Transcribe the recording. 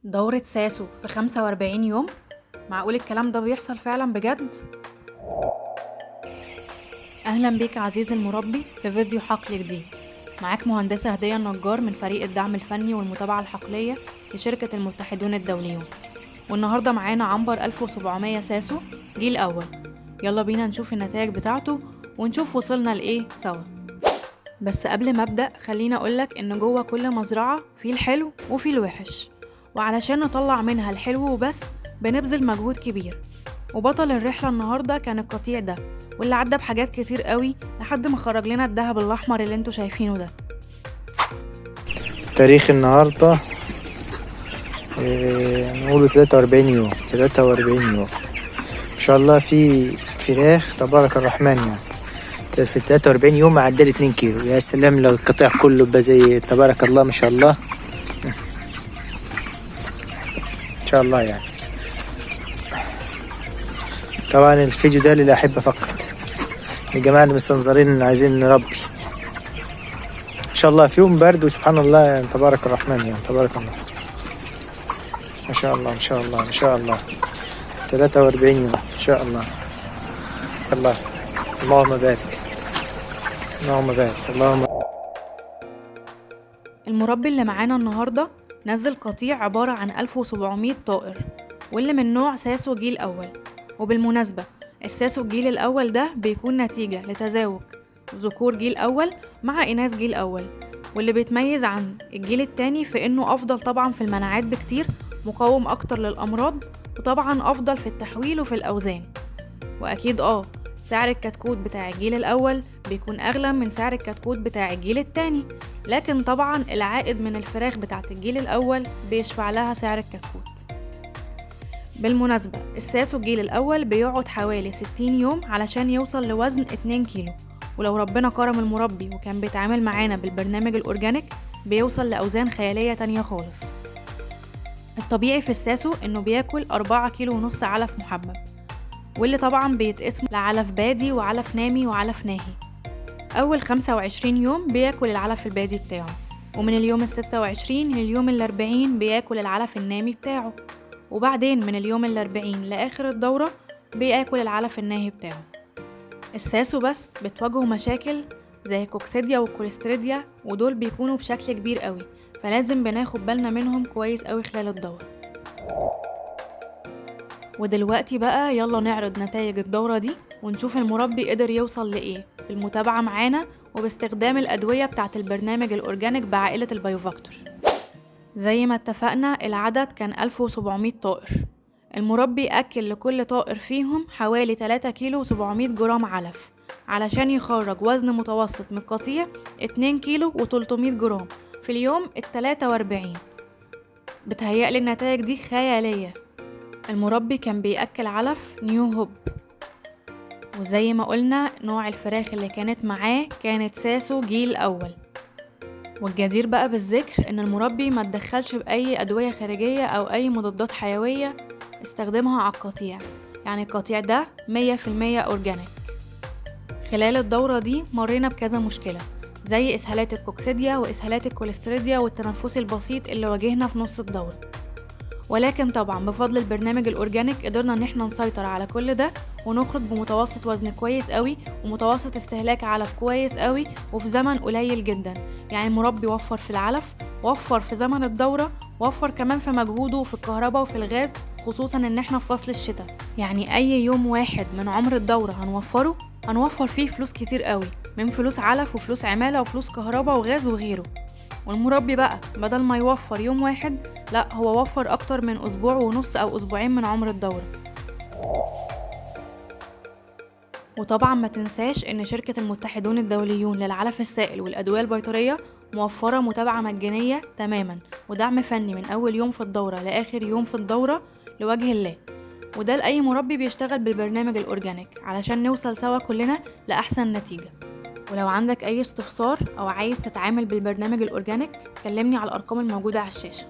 دورة ساسو في 45 يوم. معقول الكلام ده بيحصل فعلا بجد؟ أهلا بيك عزيزي المربي في فيديو حقل جديد. معاك مهندسة هدية النجار من فريق الدعم الفني والمتابعة الحقلية لشركة المتحدون الدوليون، والنهاردة معانا عنبر 1700 ساسو جيل أول. يلا بينا نشوف النتائج بتاعته ونشوف وصلنا لإيه سوا. بس قبل ما أبدأ خليني أقولك إن جوه كل مزرعة فيه الحلو وفيه الوحش، وعلشان نطلع منها الحلو وبس بنبذل مجهود كبير. وبطل الرحلة النهاردة كان القطيع ده، واللي عدى بحاجات كتير قوي لحد ما خرج لنا الدهب الأحمر اللي انتوا شايفينه ده. تاريخ النهاردة نقوله 43 يوم. إن شاء الله في فراخ تبارك الرحمن يعني في 43 يوم معدل 2 كيلو. يا سلام لو القطيع كله بقى زي تبارك الله ما شاء الله إن شاء الله يعني. طبعا الفيديو ده للأحبة فقط، الجماعة اللي مستنظرين عايزين نربي إن شاء الله في يوم برد وسبحان الله يعني تبارك الرحمن يعني تبارك الله ما شاء الله ما شاء الله ما شاء الله 43 يوم إن شاء الله. الله اللهم بارك اللهم بارك اللهم. المربي اللي معانا النهاردة نزل قطيع عبارة عن 1700 طائر، واللي من نوع ساسو جيل أول. وبالمناسبة الساسو الجيل الأول ده بيكون نتيجة لتزاوج ذكور جيل أول مع إناث جيل أول، واللي بيتميز عن الجيل التاني في إنه أفضل طبعا في المناعات بكتير، مقاوم أكتر للأمراض، وطبعا أفضل في التحويل وفي الأوزان. وأكيد سعر الكتكوت بتاع الجيل الأول بيكون أغلى من سعر الكتكوت بتاع الجيل التاني، لكن طبعا العائد من الفراخ بتاعت الجيل الأول بيشفع لها سعر الكتكوت. بالمناسبة الساسو الجيل الأول بيقعد حوالي 60 يوم علشان يوصل لوزن 2 كيلو، ولو ربنا كرم المربي وكان بيتعامل معانا بالبرنامج الأورجانيك بيوصل لأوزان خيالية تانية خالص. الطبيعي في الساسو إنه بياكل 4 كيلو ونص علف محبب، واللي طبعا بيتقسم لعلف بادي وعلف نامي وعلف ناهي. أول 25 يوم بياكل العلف البادي بتاعه، ومن اليوم 26 لليوم 40 بياكل العلف النامي بتاعه، وبعدين من اليوم 40 لآخر الدورة بياكل العلف الناهي بتاعه. الساسو بس بتواجهه مشاكل زي الكوكسيديا والكوليستريديا، ودول بيكونوا بشكل كبير قوي، فلازم بناخد بالنا منهم كويس قوي خلال الدورة. ودلوقتي بقى يلا نعرض نتائج الدورة دي ونشوف المربي قدر يوصل لإيه بالمتابعة معانا وباستخدام الأدوية بتاعت البرنامج الأورجانيك بعائلة البيوفاكتور. زي ما اتفقنا العدد كان 1700 طائر. المربي أكل لكل طائر فيهم حوالي 3 كيلو و700 جرام علف علشان يخرج وزن متوسط من القطيع 2 كيلو و300 جرام في اليوم 43. بتهيألي النتائج دي خيالية. المربي كان بيأكل علف نيو هوب، وزي ما قلنا نوع الفراخ اللي كانت معاه كانت ساسو جيل أول. والجدير بقى بالذكر ان المربي ما تدخلش بأي أدوية خارجية أو أي مضادات حيوية استخدمها على القطيع، يعني القطيع ده 100% أورجانيك. خلال الدورة دي مرينا بكذا مشكلة زي إسهالات الكوكسيديا وإسهالات الكوليستريديا والتنفس البسيط اللي واجهنا في نص الدورة، ولكن طبعا بفضل البرنامج الأورجانيك قدرنا ان احنا نسيطر على كل ده ونخرج بمتوسط وزن كويس قوي ومتوسط استهلاك علف كويس قوي وفي زمن قليل جدا. يعني المربي وفر في العلف، وفر في زمن الدورة، وفر كمان في مجهوده وفي الكهرباء وفي الغاز، خصوصا ان احنا في فصل الشتاء. يعني اي يوم واحد من عمر الدورة هنوفر فيه فلوس كتير قوي، من فلوس علف وفلوس عمالة وفلوس كهرباء وغاز وغيره. والمربي بقى بدل ما يوفر يوم واحد، لا هو وفر اكتر من اسبوع ونص او اسبوعين من عمر الدورة. وطبعا ما تنساش ان شركة المتحدون الدوليون للعلف السائل والادوية البيطرية موفرة متابعة مجانية تماما ودعم فني من اول يوم في الدورة لاخر يوم في الدورة لوجه الله، وده لأي مربي بيشتغل بالبرنامج الأورجانيك علشان نوصل سوا كلنا لأحسن نتيجة. ولو عندك أي استفسار أو عايز تتعامل بالبرنامج الأورجانيك كلمني على الأرقام الموجودة على الشاشة.